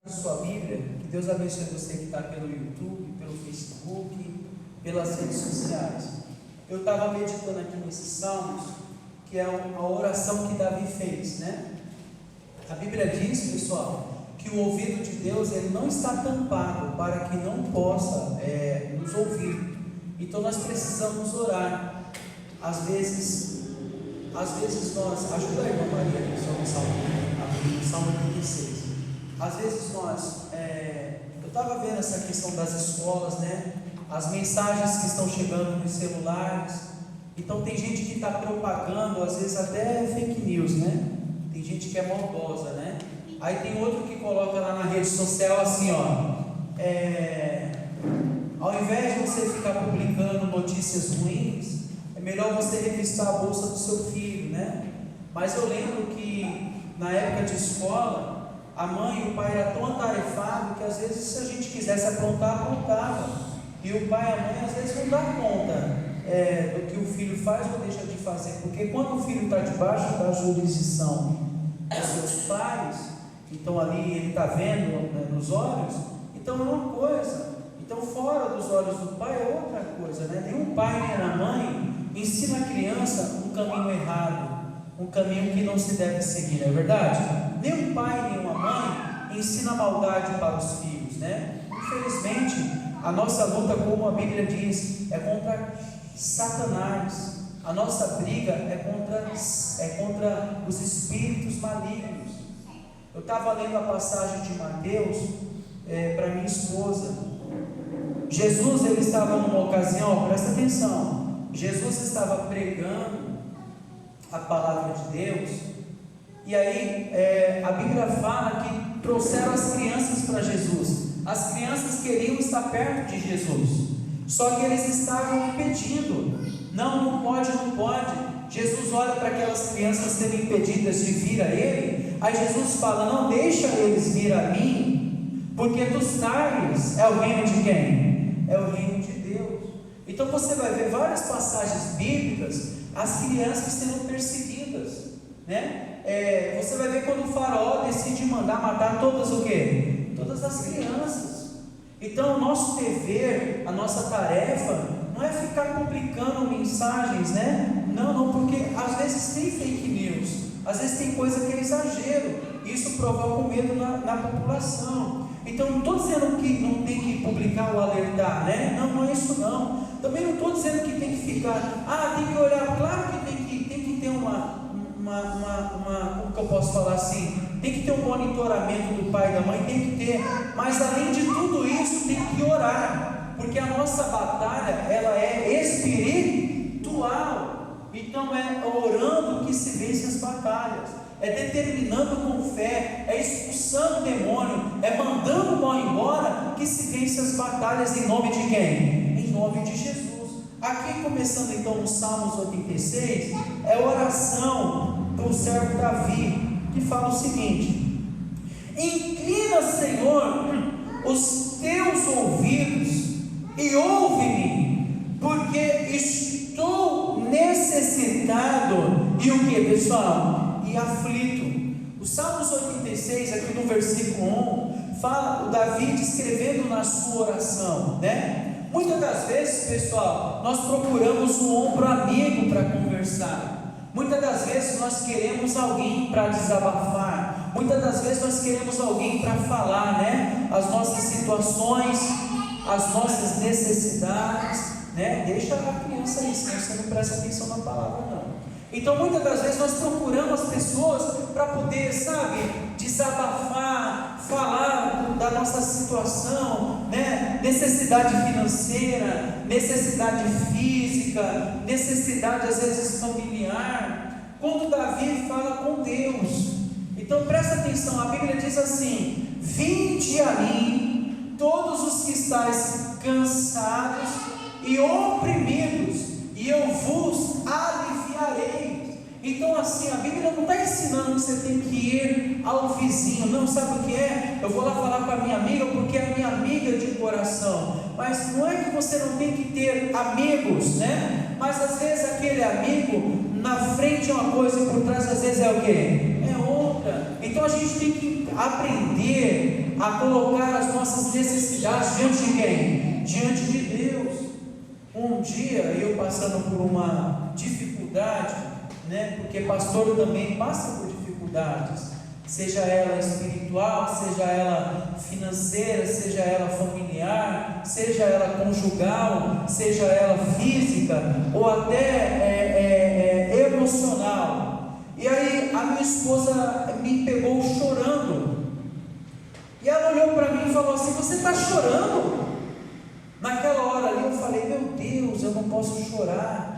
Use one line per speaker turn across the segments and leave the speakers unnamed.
Sua Bíblia, que Deus abençoe você que está pelo YouTube, pelo Facebook, pelas redes sociais. Eu estava meditando aqui nesses salmos, que é a oração que Davi fez, né? A Bíblia diz, pessoal, que o ouvido de Deus ele não está tampado para que não possa nos ouvir. Então nós precisamos orar. Às vezes nós, ajuda a irmã Maria aqui, só no Salmo 86. Às vezes eu estava vendo essa questão das escolas, né? As mensagens que estão chegando nos celulares. Então tem gente que está propagando, às vezes até fake news, né? Tem gente que é maldosa, né? Aí tem outro que coloca lá na rede social assim, ó, ao invés de você ficar publicando notícias ruins, é melhor você revistar a bolsa do seu filho, né? Mas eu lembro que na época de escola, a mãe e o pai eram tão atarefados que às vezes, se a gente quisesse aprontar, aprontava. E o pai e a mãe às vezes não dá conta do que o filho faz ou deixa de fazer. Porque quando o filho está debaixo da jurisdição dos seus pais, então ali ele está vendo, né, nos olhos, então é uma coisa. Então fora dos olhos do pai é outra coisa, né? Nenhum pai nem a mãe ensina a criança um caminho errado, um caminho que não se deve seguir, não é verdade? Nem um pai, nem uma mãe ensina maldade para os filhos, né? Infelizmente, a nossa luta, como a Bíblia diz, é contra Satanás. A nossa briga é contra os espíritos malignos. Eu estava lendo a passagem de Mateus para minha esposa. Jesus, ele estava numa ocasião, presta atenção, Jesus estava pregando a palavra de Deus, e aí a Bíblia fala que trouxeram as crianças para Jesus. As crianças queriam estar perto de Jesus, só que eles estavam impedindo. Não pode. Jesus olha para aquelas crianças serem impedidas de vir a Ele. Aí Jesus fala: não deixa eles vir a mim, porque dos tais é o reino de quem? É o reino de Deus. Então você vai ver várias passagens bíblicas, as crianças sendo perseguidas, né? Você vai ver quando o faraó decide mandar matar todas o quê? Todas as crianças. Então o nosso dever, a nossa tarefa não é ficar publicando mensagens, né? Não, porque às vezes tem fake news, às vezes tem coisa que é exagero, e isso provoca um medo na população. Então não estou dizendo que não tem que publicar ou alertar, né? Não é isso não. Também não estou dizendo que tem que ficar, tem que olhar, claro que tem que ter como que eu posso falar assim, tem que ter um monitoramento do pai e da mãe, tem que ter, mas além de tudo isso, tem que orar, porque a nossa batalha, ela é espiritual. Então é orando que se vence as batalhas, é determinando com fé, é expulsando o demônio, é mandando o mal embora que se vence as batalhas. Em nome de quem? Em nome de Jesus. Aqui começando então no Salmos 86, é a oração do servo Davi, que fala o seguinte: inclina, Senhor, os teus ouvidos e ouve-me, porque estou necessitado, e o que, pessoal? E aflito. O Salmos 86, aqui no versículo 1, fala o Davi descrevendo na sua oração, né? Muitas das vezes, pessoal, nós procuramos um ombro amigo para conversar. Muitas das vezes nós queremos alguém para desabafar. Muitas das vezes nós queremos alguém para falar, né? As nossas situações, as nossas necessidades, né? Deixa a criança aí, senão você não presta atenção na palavra, não. Então muitas das vezes nós procuramos as pessoas para poder, desabafar, falar da nossa situação, né? Necessidade financeira, necessidade física, necessidade às vezes familiar. Quando Davi fala com Deus, então presta atenção, a Bíblia diz assim: vinde a mim todos os que estáis cansados e oprimidos, e eu vos aliviarei. Então assim, a Bíblia não está ensinando que você tem que ir ao vizinho, não, sabe o que é? Eu vou lá falar com a minha amiga, porque é a minha amiga de coração. Mas não é que você não tem que ter amigos, né? Mas às vezes aquele amigo, na frente é uma coisa e por trás às vezes é o quê? É outra. Então a gente tem que aprender A colocar as nossas necessidades diante de quem? Diante de Deus. Um dia eu passando por uma dificuldade, né? Porque pastor também passa por dificuldades, seja ela espiritual, seja ela financeira, seja ela familiar, seja ela conjugal, seja ela física ou até emocional. E aí a minha esposa me pegou chorando, e ela olhou para mim e falou assim: você está chorando? Naquela hora ali eu falei: meu Deus, eu não posso chorar.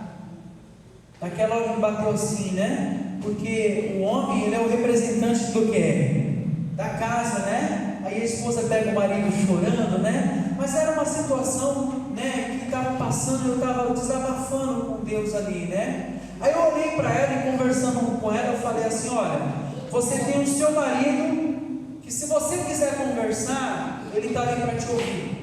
Naquela hora me bateu assim, né? Porque o homem, ele é o representante do quê? Da casa, né? Aí a esposa pega o marido chorando, né? Mas era uma situação, né, que estava passando, eu estava desabafando com Deus ali, né? Aí eu olhei para ela e conversando com ela, eu falei assim: olha, você tem o seu marido, que se você quiser conversar, ele está ali para te ouvir.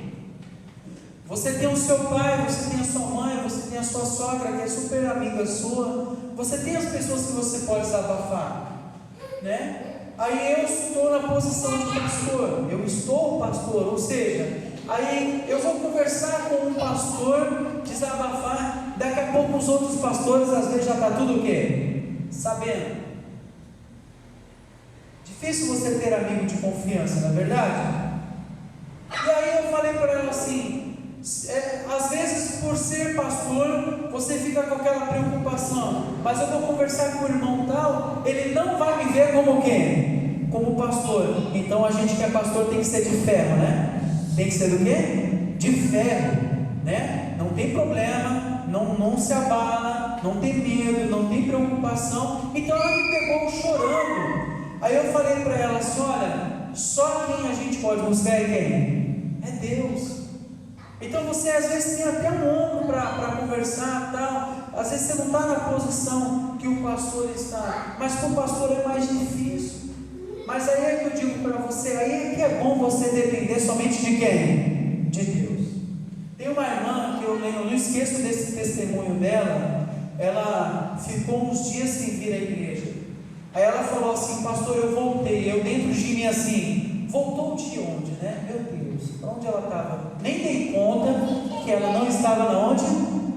Você tem o seu pai, você tem a sua mãe, você tem a sua sogra, que é super amiga sua. Você tem as pessoas que você pode desabafar, né? Aí eu estou na posição de pastor, eu estou pastor, ou seja, aí eu vou conversar com um pastor, desabafar. Daqui a pouco os outros pastores às vezes já está tudo o quê? Sabendo. Difícil você ter amigo de confiança, não é verdade? E aí eu falei para ela assim: às vezes por ser pastor, você fica com aquela preocupação, mas eu vou conversar com o irmão tal, ele não vai me ver como quem? Como pastor. Então a gente que é pastor tem que ser de ferro, né? Tem que ser do quê? De ferro, né? Não tem problema, não se abala, não tem medo, não tem preocupação. Então ela me pegou chorando. Aí eu falei para ela assim: olha, só quem a gente pode buscar é quem? É Deus. Então você às vezes tem até um ombro para conversar, tal. Às vezes você não está na posição que o pastor está, mas para o pastor é mais difícil. Mas aí é que eu digo para você, aí é que é bom você depender somente de quem? De Deus. Tem uma irmã que eu não esqueço desse testemunho dela. Ela ficou uns dias sem vir à igreja. Aí ela falou assim: pastor, eu voltei. Eu dentro de mim assim: voltou de onde, né? Meu Deus, para onde ela estava? Nem dei conta que ela não estava na onde?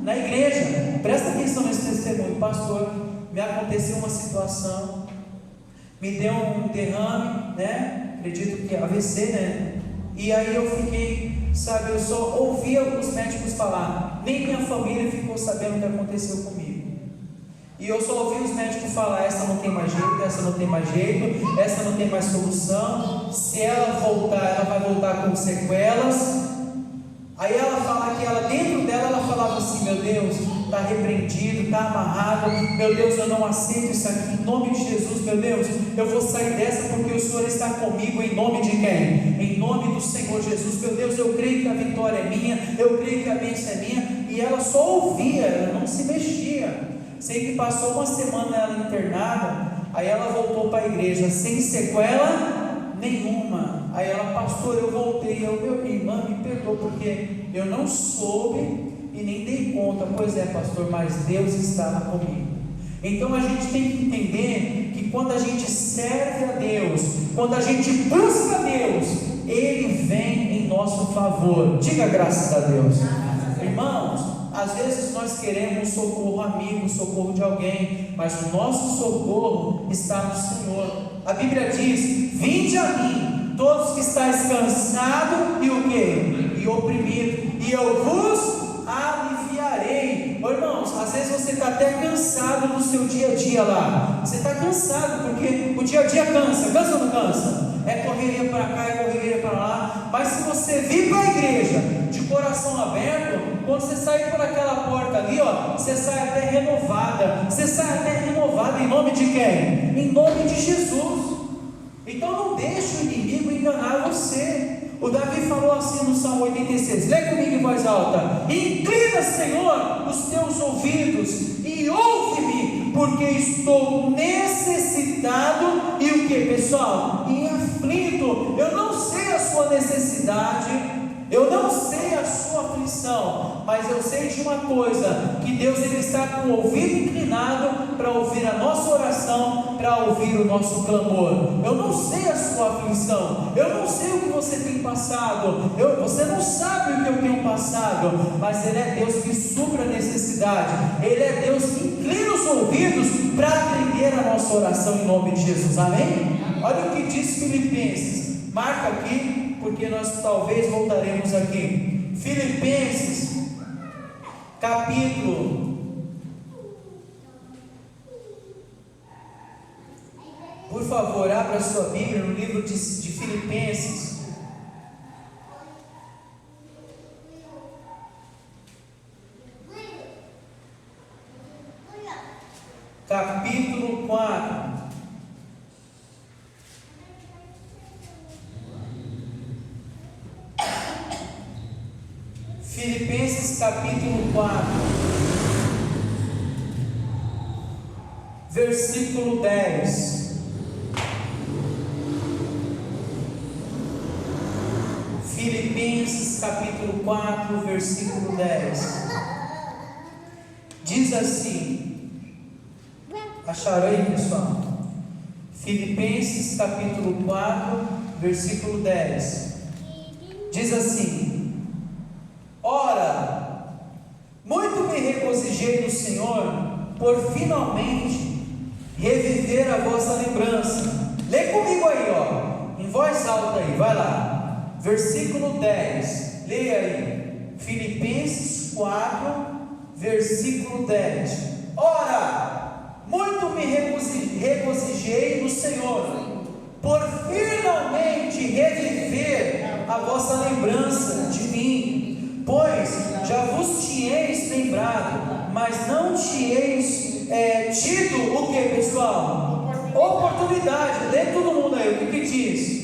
Na igreja. Presta atenção nesse testemunho. Pastor, me aconteceu uma situação, me deu um derrame, né? Acredito que AVC, né? E aí eu fiquei, sabe, eu só ouvia os médicos falar, nem minha família ficou sabendo o que aconteceu comigo. E eu só ouvi os médicos falar: essa não tem mais jeito, essa não tem mais jeito, essa não tem mais solução. Se ela voltar, ela vai voltar com sequelas. Aí ela fala que ela, dentro dela, ela falava assim: meu Deus, está repreendido, está amarrado, meu Deus, eu não aceito isso aqui, em nome de Jesus, meu Deus, eu vou sair dessa porque o Senhor está comigo, em nome de quem? Em nome do Senhor Jesus, meu Deus, eu creio que a vitória é minha, eu creio que a bênção é minha. E ela só ouvia, ela não se mexia. Sei que passou uma semana ela internada, aí ela voltou para a igreja sem sequela nenhuma. Aí ela: pastor, eu voltei. Meu irmão, me perdoa porque eu não soube e nem dei conta. Pois é, pastor, mas Deus estava comigo. Então a gente tem que entender que quando a gente serve a Deus, quando a gente busca a Deus, Ele vem em nosso favor. Diga graças a Deus. Irmãos, às vezes nós queremos socorro amigo, socorro de alguém, mas o nosso socorro está no Senhor. A Bíblia diz: vinde a mim, todos que estáis cansados e o quê? E oprimido, e eu vos aliviarei. Oh, irmãos, às vezes você está até cansado do seu dia a dia lá. Você está cansado porque o dia a dia cansa. Cansa ou não cansa? É correria para cá, é correria para lá. Mas se você vir para a igreja de coração aberto, quando você sair por aquela porta ali, ó, você sai até renovada. Você sai até renovada em nome de quem? Em nome de Jesus. Então não deixe o inimigo enganar você. O Davi falou assim no Salmo 86, lê comigo em voz alta: inclina, Senhor, os teus ouvidos e ouve-me, porque estou necessitado. E o que, pessoal? E aflito. Eu não sei a sua necessidade, eu não sei a sua aflição, mas eu sei de uma coisa, que Deus ele está com o ouvido inclinado para ouvir a nossa oração, para ouvir o nosso clamor. Eu não sei a sua aflição, eu não sei o que você tem passado, você não sabe o que eu tenho passado, mas Ele é Deus que supra a necessidade, Ele é Deus que inclina os ouvidos para atender a nossa oração em nome de Jesus, amém? Olha o que diz Filipenses, marca aqui, porque nós talvez voltaremos aqui. Filipenses, capítulo, por favor, abra a sua Bíblia no livro de Filipenses, capítulo 4. Filipenses capítulo 4, versículo 10. Filipenses capítulo 4, versículo 10. Diz assim, acharam aí, pessoal? Filipenses capítulo 4, versículo 10. Diz assim: ora, muito me regozijei no Senhor, por finalmente reviver a vossa lembrança. Lê comigo aí, ó, em voz alta aí, vai lá, versículo 10, leia aí, Filipenses 4, versículo 10. Ora, muito me regozijei no Senhor, por finalmente reviver a vossa lembrança de mim, pois já vos tinhais lembrado, mas não tinhais tido o que, pessoal? Oportunidade. Lê todo mundo aí, o que diz?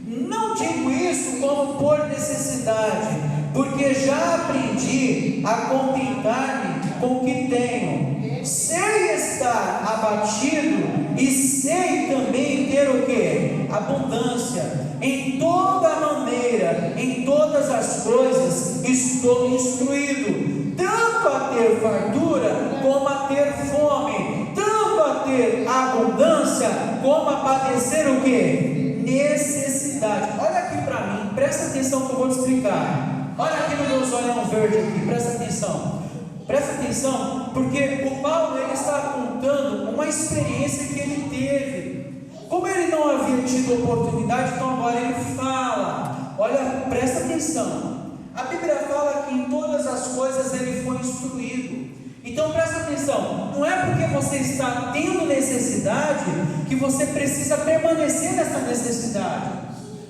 Não digo isso como por necessidade, porque já aprendi a contentar-me com o que tenho. Sei estar abatido e sei também ter o que? Abundância. Em toda maneira, em todas as coisas, estou instruído, tanto a ter fartura, como a ter fome, tanto a ter abundância, como a padecer o que? Necessidade. Olha aqui para mim, presta atenção que eu vou te explicar. Olha aqui no meus olhos verde aqui, presta atenção. Presta atenção, porque o Paulo ele está contando uma experiência que ele teve. Como ele não havia tido oportunidade, então agora ele fala. Olha, presta atenção. A Bíblia fala que em todas as coisas ele foi instruído. Então presta atenção. Não é porque você está tendo necessidade que você precisa permanecer nessa necessidade.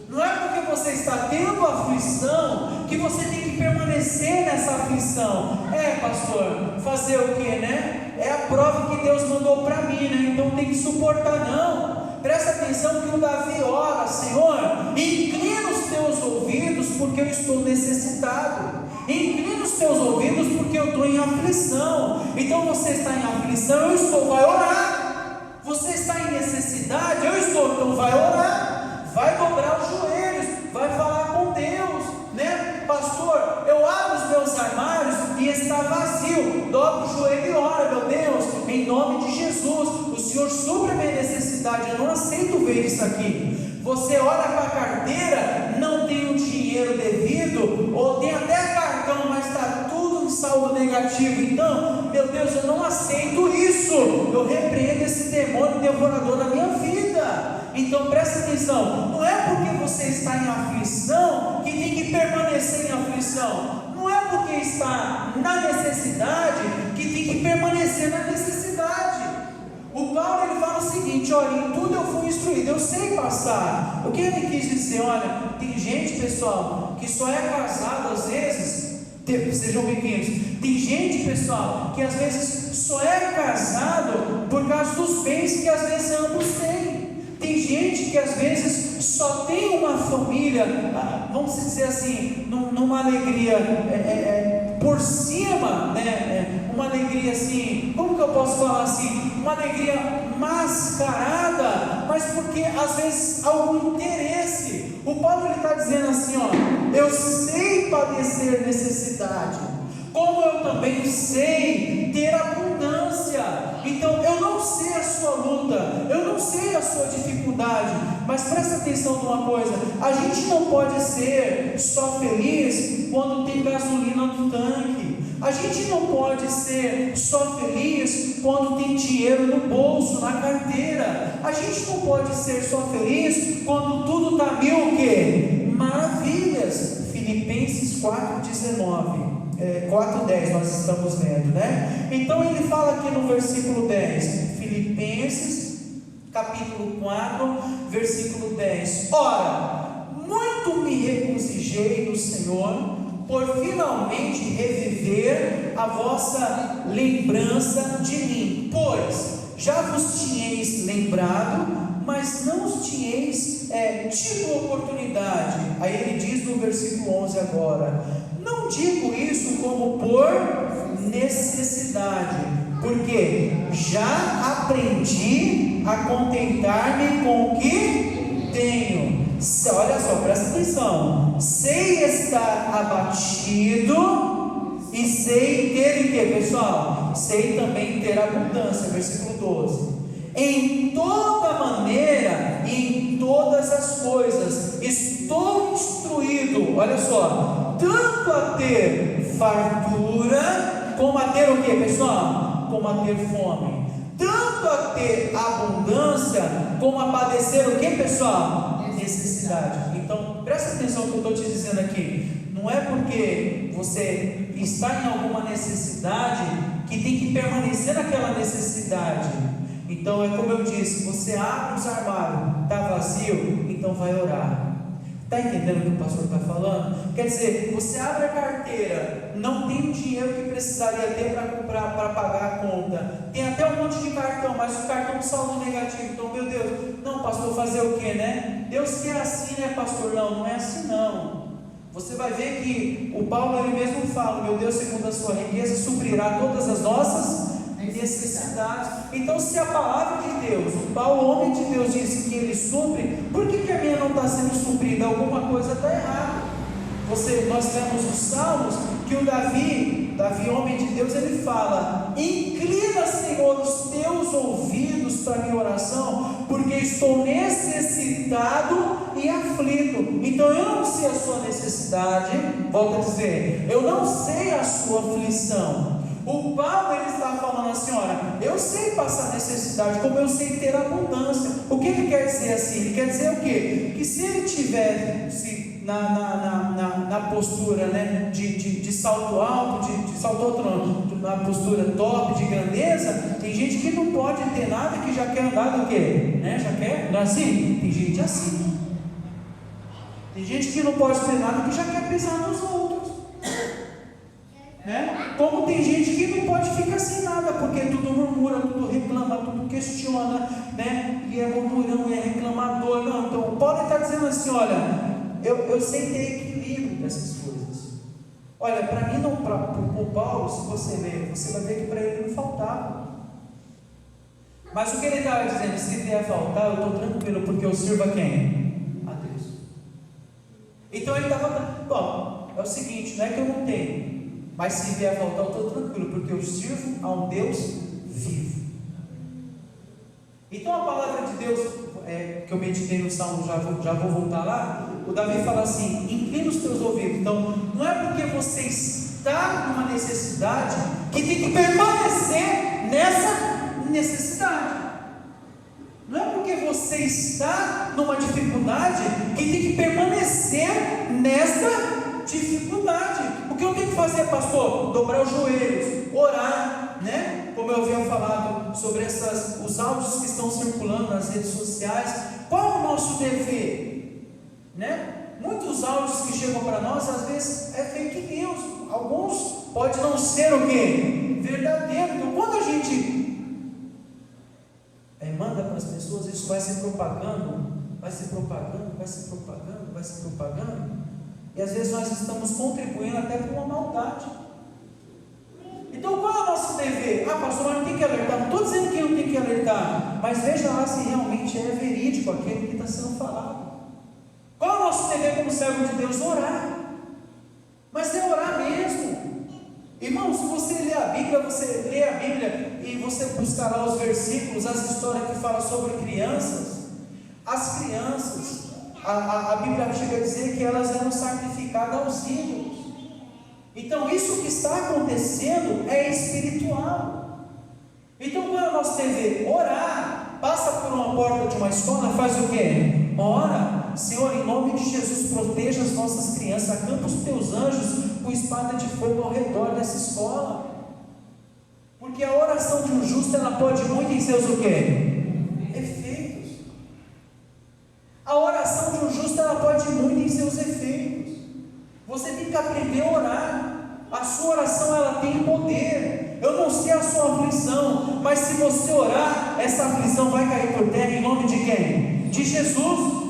Não é porque você está tendo aflição que você tem que permanecer nessa aflição. Pastor, fazer o que, né? É a prova que Deus mandou para mim, né? Então tem que suportar, não. Presta atenção que o Davi ora: Senhor, inclina os teus ouvidos porque eu estou necessitado. Inclina os teus ouvidos porque eu estou em aflição. Então você está em aflição, eu estou, vai orar. Você está em necessidade, eu estou, então vai orar. Vai dobrar os joelhos, vai falar com Deus, né? Pastor, eu abro os meus armários e está vazio. Dobra o joelho e ora: meu Deus, em nome de Jesus, o Senhor supra a minha necessidade. Eu não aceito ver isso aqui. Você olha para a carteira, não tem o dinheiro devido, ou tem até cartão, mas está tudo em saldo negativo. Então, meu Deus, eu não aceito isso. Eu repreendo esse demônio devorador na minha vida. Então presta atenção, não é porque você está em aflição que tem que permanecer em aflição. Não é porque está na necessidade que tem que permanecer na necessidade. O Paulo ele fala o seguinte: olha, em tudo eu fui instruído, eu sei passar. O que ele quis dizer? Olha, tem gente, pessoal, que só é casado às vezes. Sejam bem-vindos. Tem gente, pessoal, que às vezes só é casado por causa dos bens que às vezes ambos têm. Tem gente que às vezes só tem uma família, vamos dizer assim, numa alegria por cima, né? Uma alegria assim, como que eu posso falar assim? Uma alegria mascarada, mas porque às vezes há algum interesse. O Paulo está dizendo assim: ó, eu sei padecer necessidade. como eu também sei ter abundância. Então eu não sei a sua luta, eu não sei a sua dificuldade, mas presta atenção numa coisa: a gente não pode ser só feliz quando tem gasolina no tanque. A gente não pode ser só feliz quando tem dinheiro no bolso, na carteira. A gente não pode ser só feliz quando tudo está mil o quê? Maravilhas. Filipenses 4,19. 4,10 nós estamos lendo, né? Então ele fala aqui no versículo 10, Filipenses capítulo 4, versículo 10: ora, muito me regozijei no Senhor, por finalmente reviver a vossa lembrança de mim, pois já vos tinhais lembrado, mas não os tinhais tido oportunidade. Aí ele diz no versículo 11 agora: não digo isso como por necessidade, porque já aprendi a contentar-me com o que tenho. Olha só, presta atenção: sei estar abatido e sei ter o que, pessoal? Sei também ter abundância. Versículo 12: em toda maneira e em todas as coisas estou instruído, olha só, tanto a ter fartura, como a ter o que, pessoal? Como a ter fome, tanto a ter abundância, como a padecer o que, pessoal? Necessidade. Então, presta atenção no que eu estou te dizendo aqui. Não é porque você está em alguma necessidade que tem que permanecer naquela necessidade. Então é como eu disse: você abre os armários, está vazio, então vai orar. Está entendendo o que o pastor está falando? Quer dizer, você abre a carteira, não tem o dinheiro que precisaria ter para pagar a conta, tem até um monte de cartão, mas o cartão com saldo negativo. Então, meu Deus, não, pastor, fazer o que, né? Deus quer assim, né, pastor? Não, não é assim não. Você vai ver que o Paulo ele mesmo fala: meu Deus, segundo a sua riqueza, suprirá todas as nossas necessidades. Então, se a palavra de Deus, o Paulo, homem de Deus, disse que ele supre, por que a minha não está sendo suprida? Alguma coisa está errada. Nós lemos os Salmos que o Davi, homem de Deus, ele fala: inclina, Senhor, os teus ouvidos para a minha oração, porque estou necessitado e aflito. Então eu não sei a sua necessidade, volto a dizer, eu não sei a sua aflição. O Paulo ele está falando assim: olha, eu sei passar necessidade, como eu sei ter abundância. O que ele quer dizer assim? Ele quer dizer o quê? Que se ele tivesse na postura, né, de salto alto, de salto alto, na postura top, de grandeza, tem gente que não pode ter nada, que já quer andar do quê? Né? Já quer? Não é assim? Tem gente assim. Tem gente que não pode ter nada, que já quer pisar nos outros. Né? Como tem gente que não pode ficar sem nada, porque tudo murmura, tudo reclama, tudo questiona, né? E é murmurão, e é reclamador. Não, então o Paulo está dizendo assim: olha, eu sei ter equilíbrio dessas coisas. Olha, para mim, não, para o Paulo, se você ler, você vai ver que para ele não faltava. Mas o que ele estava dizendo: se vier faltar, eu estou tranquilo, porque eu sirvo a quem? A Deus. Então ele estava, bom, é o seguinte, não é que eu não tenho, mas se vier faltar, eu estou tranquilo, porque eu sirvo a um Deus vivo. Então a palavra de Deus, que eu meditei no Salmo, já vou voltar lá. O Davi fala assim: inclina os teus ouvidos. Então não é porque você está numa necessidade que tem que permanecer nessa necessidade. Não é porque você está numa dificuldade que tem que permanecer nesta dificuldade. O que eu tenho que fazer, pastor? Dobrar os joelhos, orar, né? Como eu havia falado sobre os áudios que estão circulando nas redes sociais. Qual é o nosso dever? Né? Muitos áudios que chegam para nós, às vezes é fake news. Alguns pode não ser o quê? Verdadeiro. Então quando a gente manda para as pessoas, isso vai se propagando, e às vezes nós estamos contribuindo até para uma maldade. Então qual é o nosso dever? Pastor, mas não tem que alertar. Não estou dizendo que não tem que alertar, mas veja lá se realmente é verídico aquilo que está sendo falado. Qual é o nosso dever como servo de Deus? Orar. Mas é orar mesmo. Irmão, se você lê a Bíblia e você buscar lá os versículos, as histórias que falam sobre crianças, as crianças, a Bíblia chega a dizer que elas eram sacrificadas aos ídolos. Então isso que está acontecendo é espiritual. Então quando nós temos orar, passa por uma porta de uma escola, faz o quê? Ora, Senhor, em nome de Jesus, proteja as nossas crianças, acampa os teus anjos com espada de fogo ao redor dessa escola. Porque a oração de um justo, ela pode muito em seus o quê? Efeitos. A oração de um justo, ela pode muito em seus efeitos. Você tem que aprender a orar. A sua oração, ela tem poder. Eu não sei a sua aflição, mas se você orar, essa aflição vai cair por terra em nome de quem? De Jesus.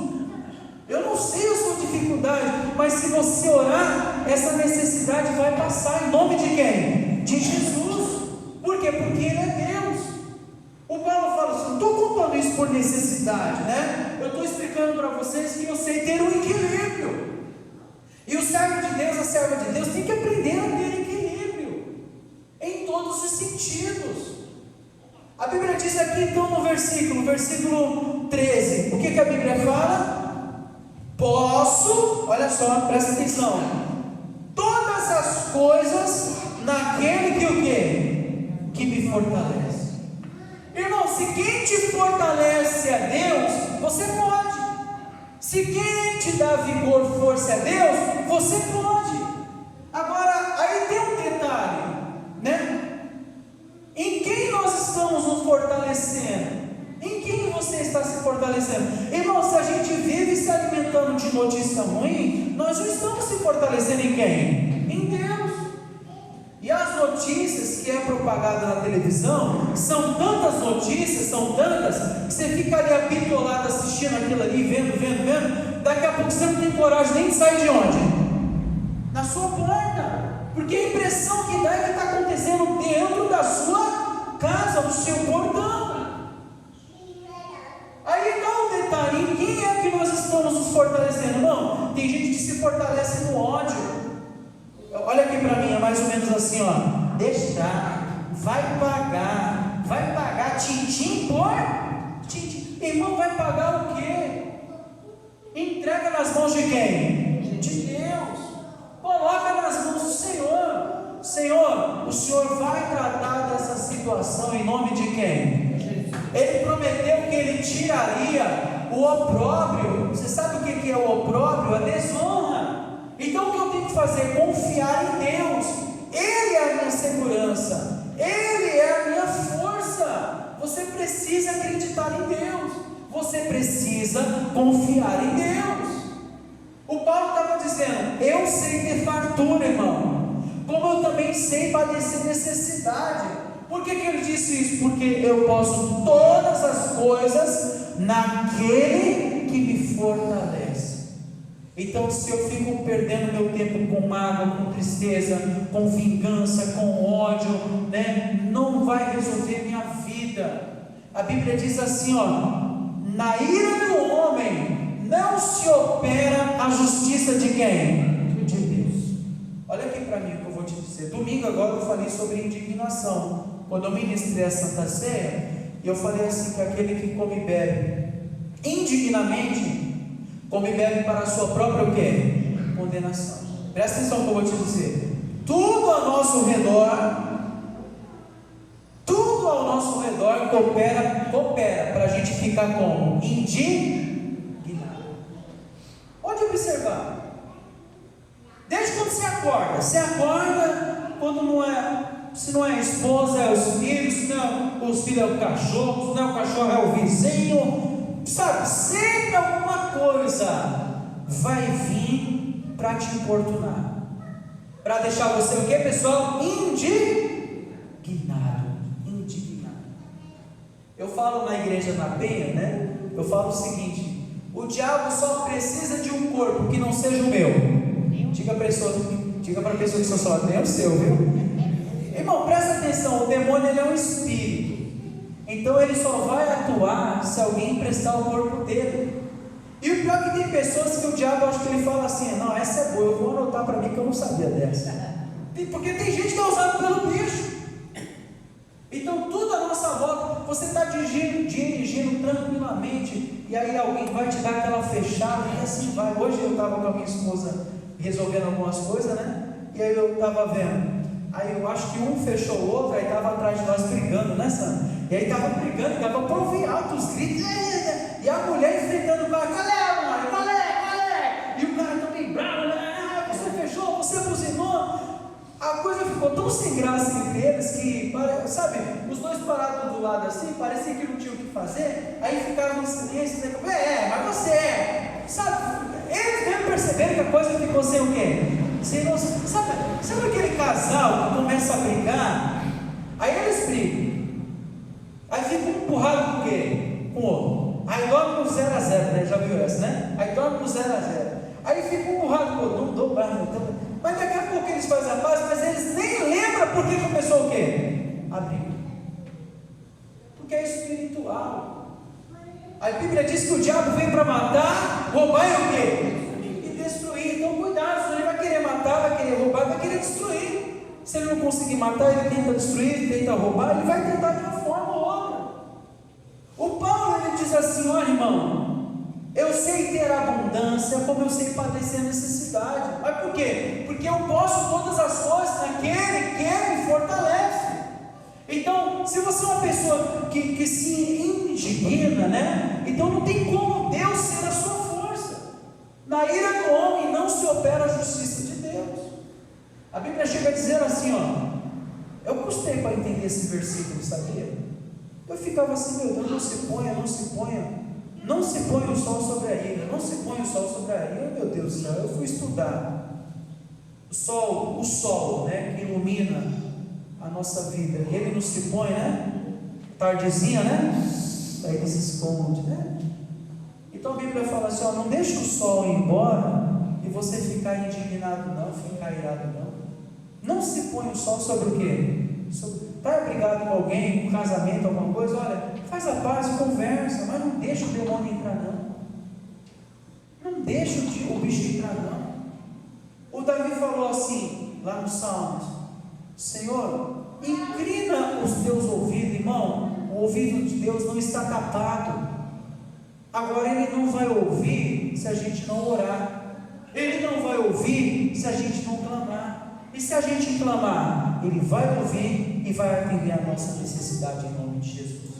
Eu não sei a sua dificuldade, mas se você orar, essa necessidade vai passar em nome de quem? De Jesus. Por quê? Porque Ele é Deus. O Paulo fala assim, não estou contando isso por necessidade, né? Eu estou explicando para vocês que eu sei ter um equilíbrio. E o servo de Deus, a serva de Deus, tem que aprender a ter equilíbrio em todos os sentidos. A Bíblia diz aqui então no versículo 13, o que a Bíblia fala? Posso, olha só, presta atenção, todas as coisas naquele que o quê? Que me fortalece. Irmão, se quem te fortalece é Deus, você pode. Se quem te dá vigor, força é Deus, você pode. Agora, aí tem um detalhe, né? Em quem nós estamos nos fortalecendo? Em quem você está se fortalecendo? Irmão, se a gente vive se alimentando de notícia ruim, nós não estamos se fortalecendo em quem? Em Deus. E as notícias que é propagada na televisão, são tantas notícias, são tantas, que você fica ali apitolado assistindo aquilo ali, vendo, daqui a pouco você não tem coragem nem de sair de onde? Na sua porta, porque a impressão que dá é que está acontecendo dentro da sua casa, no seu portão. Aí dá um detalhe, em quem é que nós estamos nos fortalecendo? Não, tem gente que se fortalece no ódio. Olha aqui para mim, é mais ou menos assim, ó. Deixar, vai pagar, tintim por tintim. Irmão, vai pagar o quê? Entrega nas mãos de quem? De Deus. Coloca nas mãos do Senhor. Senhor, o Senhor vai tratar dessa situação em nome de quem? Ele prometeu que Ele tiraria o opróbrio. Você sabe o que é o opróbrio? A desonra. Então o que eu tenho que fazer? Confiar em Deus. Ele é a minha segurança, Ele é a minha força. Você precisa acreditar em Deus, você precisa confiar em Deus. O Paulo estava dizendo, eu sei ter fartura, irmão, como eu também sei padecer necessidade. Por que ele disse isso? Porque eu posso todas as coisas naquele que me fortalece. Então, se eu fico perdendo meu tempo com mágoa, com tristeza, com vingança, com ódio, né, não vai resolver minha vida. A Bíblia diz assim, ó, na ira do homem não se opera a justiça de quem? De Deus. Olha aqui para mim o que eu vou te dizer. Domingo agora eu falei sobre indignação. Quando eu ministrei a Santa Ceia, eu falei assim, que aquele que come e bebe indignamente, come e bebe para a sua própria o quê? Condenação. Presta atenção no que eu vou te dizer. Tudo ao nosso redor coopera para a gente ficar como? Indignado. Pode observar. Desde quando você acorda quando não é, se não é a esposa, é os filhos, se não os filhos é o cachorro, se não é o cachorro é o vizinho, sabe, sempre alguma coisa vai vir para te importunar, para deixar você o que, pessoal? Indignado. Eu falo na igreja na Penha, né? Eu falo o seguinte: o diabo só precisa de um corpo que não seja o meu. Diga para a pessoa que está falando, nem é o seu, viu? Irmão, presta atenção, o demônio ele é um espírito, então ele só vai atuar se alguém emprestar o corpo dele. E o pior é que tem pessoas que o diabo, acho que ele fala assim, não, essa é boa, eu vou anotar para mim que eu não sabia dessa. Porque tem gente que é usada pelo bicho. Então tudo à nossa volta, você está dirigindo tranquilamente, e aí alguém vai te dar aquela fechada, e assim vai. Hoje eu estava com a minha esposa resolvendo algumas coisas, né? E aí eu estava vendo, aí eu acho que um fechou o outro, aí estava atrás de nós brigando, né, Sandra? E aí estava brigando, estava para ouvir altos gritos, e a mulher enfrentando o cara, qual é? E o cara também bravo, né? Você fechou, você buzinou. A coisa ficou tão sem graça entre eles que, sabe, os dois parados do lado assim, parecia que não tinham o que fazer, aí ficaram em silêncio, mas você é, sabe, eles mesmo perceberam que a coisa ficou sem o quê? Sem noção. Sabe aquele casal que começa a brigar, aí eles brigam, aí fica um empurrado com o quê? Com o outro, aí dorme no 0 a 0, né? Já viu essa, né? Aí dorme no 0 a 0, aí fica um empurrado com o outro, não dou barra, mas daqui a pouco eles fazem a paz, mas eles nem lembram porque começou o quê? A briga. Porque é espiritual. A Bíblia diz que o diabo vem para matar, roubar e o quê? E destruir. Então cuidado, se ele vai querer matar, vai querer roubar, vai querer destruir. Se ele não conseguir matar, ele tenta destruir, ele tenta roubar, ele vai tentar de uma forma ou outra. O Paulo, ele diz assim, olha irmão, eu sei ter abundância, como eu sei padecer a necessidade. Mas por quê? Porque eu posso todas as coisas naquele que me fortalece. Então, se você é uma pessoa que se indigna, né? Então não tem como Deus ser a sua força. Na ira do homem não se opera a justiça de Deus. A Bíblia chega a dizer assim, ó. Eu custei para entender esse versículo, sabia? Eu ficava assim, meu Deus, não se ponha. Não se põe o sol sobre a ira, não se põe o sol sobre a ira, meu Deus do céu, eu fui estudar. O sol, né, que ilumina a nossa vida, ele não se põe, né? Tardezinha, né? Aí ele se esconde, né? Então a Bíblia fala assim, ó, não deixe o sol ir embora e você ficar indignado não, ficar irado não. Não se põe o sol sobre o quê? Está brigado com alguém, com casamento, alguma coisa, olha, faz a paz, conversa, mas não deixa o demônio entrar não. Não deixa o bicho entrar não. O Davi falou assim, lá no Salmos, Senhor, inclina os teus ouvidos, irmão, o ouvido de Deus não está tapado. Agora ele não vai ouvir se a gente não orar. Ele não vai ouvir se a gente não clamar. E se a gente clamar, Ele vai ouvir e vai atender a nossa necessidade em nome de Jesus.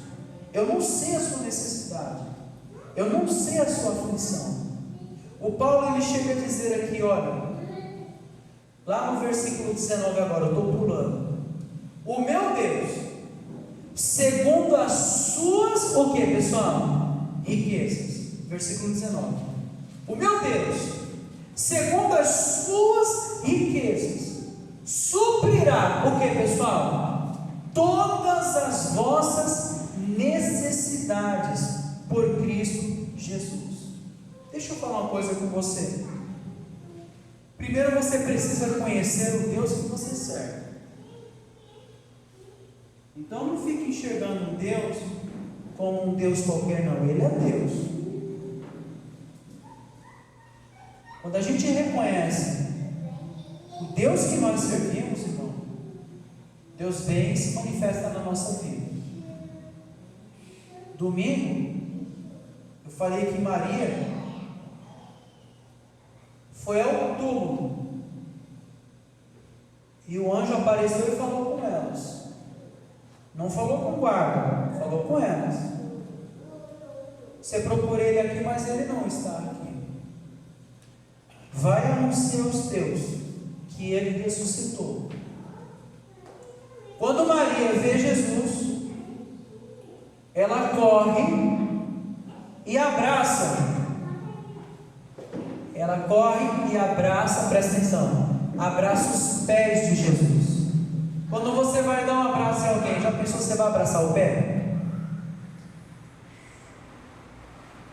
Eu não sei a sua necessidade, eu não sei a sua aflição. O Paulo ele chega a dizer aqui, olha, lá no versículo 19 agora, eu estou pulando. O meu Deus, segundo as suas, o que pessoal? Riquezas, versículo 19. O meu Deus, segundo as suas riquezas, suprirá o que pessoal? Todas as vossas necessidades por Cristo Jesus. Deixa eu falar uma coisa com você. Primeiro você precisa conhecer o Deus que você serve. Então não fique enxergando um Deus como um Deus qualquer não, Ele é Deus. Quando a gente reconhece o Deus que nós servimos, irmão, Deus vem e se manifesta na nossa vida. Domingo, eu falei que Maria foi ao túmulo e o anjo apareceu e falou com elas. Não falou com o guarda, falou com elas. Você procura ele aqui, mas ele não está aqui. Vai anunciar aos teus que ele ressuscitou. Quando Maria vê Jesus, ela corre e abraça. Ela corre e abraça, presta atenção, abraça os pés de Jesus. Quando você vai dar um abraço em alguém, já pensou que você vai abraçar o pé?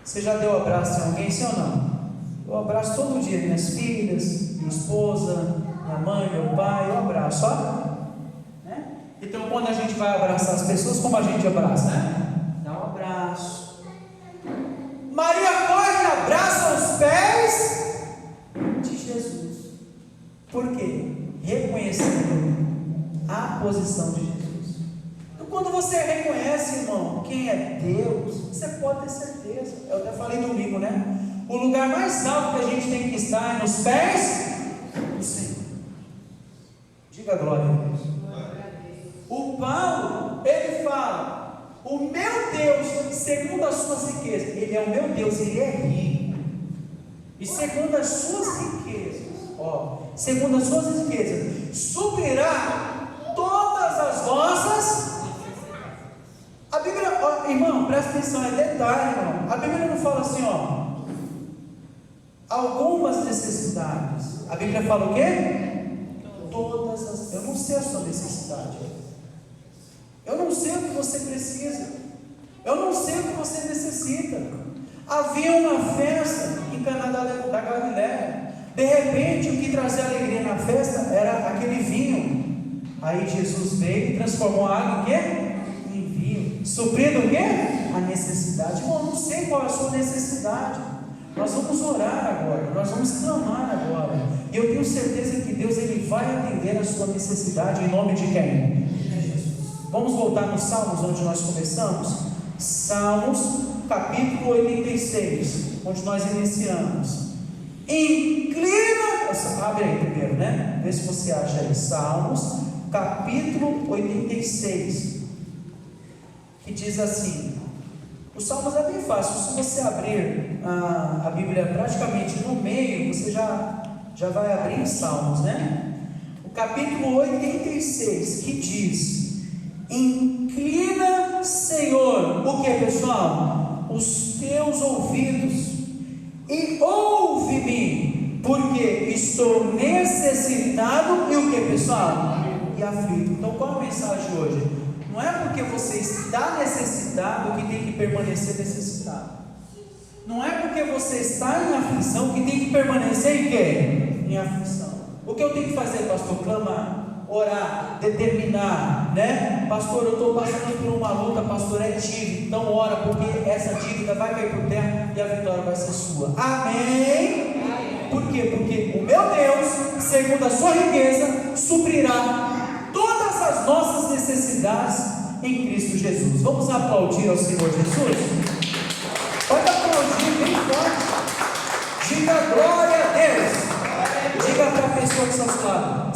Você já deu abraço em alguém, sim ou não? Eu abraço todo dia minhas filhas, minha esposa, minha mãe, meu pai, eu abraço, ó. Né? Então quando a gente vai abraçar as pessoas, como a gente abraça? Né? Dá um abraço. Maria corre e abraça os pés de Jesus. Por quê? reconhecendo a posição de Jesus. Então, quando você reconhece, irmão, quem é Deus, você pode ter certeza. Eu até falei domingo, né? O lugar mais alto que a gente tem que estar é nos pés do Senhor. Diga glória a Deus. O Paulo, ele fala: o meu Deus, segundo as suas riquezas, ele é o meu Deus, ele é rico. E segundo as suas riquezas, segundo as suas riquezas, suprirá todas as vossas. A Bíblia, irmão, presta atenção, é detalhe, irmão. A Bíblia não fala assim, algumas necessidades. A Bíblia fala o quê? Todas as. Eu não sei a sua necessidade. Eu não sei o que você precisa. Eu não sei o que você necessita. Havia uma festa em Caná da Galileia. De repente, o que trazia alegria na festa era aquele vinho. Aí Jesus veio e transformou a água em quê? Em vinho. Suprindo o quê? A necessidade. Irmão, eu não sei qual é a sua necessidade. Nós vamos orar agora. Nós vamos clamar agora. E eu tenho certeza que Deus, ele vai atender a sua necessidade. Em nome de quem? Vamos voltar nos Salmos, onde nós começamos. Salmos, capítulo 86, onde nós iniciamos. Inclina, abre aí primeiro, né? Vê se você acha aí. Salmos, capítulo 86, que diz assim. Os Salmos é bem fácil. Se você abrir a Bíblia praticamente no meio, você já vai abrir em Salmos, né? O capítulo 86, que diz: inclina, Senhor, o que, pessoal? Os teus ouvidos e ouve-me, porque estou necessitado e o que, pessoal? E aflito. Então, qual a mensagem hoje? Não é porque você está necessitado que tem que permanecer necessitado. Não é porque você está em aflição que tem que permanecer em quê? Em aflição. O que eu tenho que fazer, pastor? Clamar, orar, determinar, né? Pastor, eu estou passando por uma luta, pastor, é dívida, então ora, porque essa dívida vai cair por terra e a vitória vai ser sua. Amém? Por quê? Porque o meu Deus, segundo a sua riqueza, suprirá todas as nossas necessidades em Cristo Jesus. Vamos aplaudir ao Senhor Jesus? Pode aplaudir bem forte. Diga glória a Deus. Diga para a pessoa que está ao seu lado: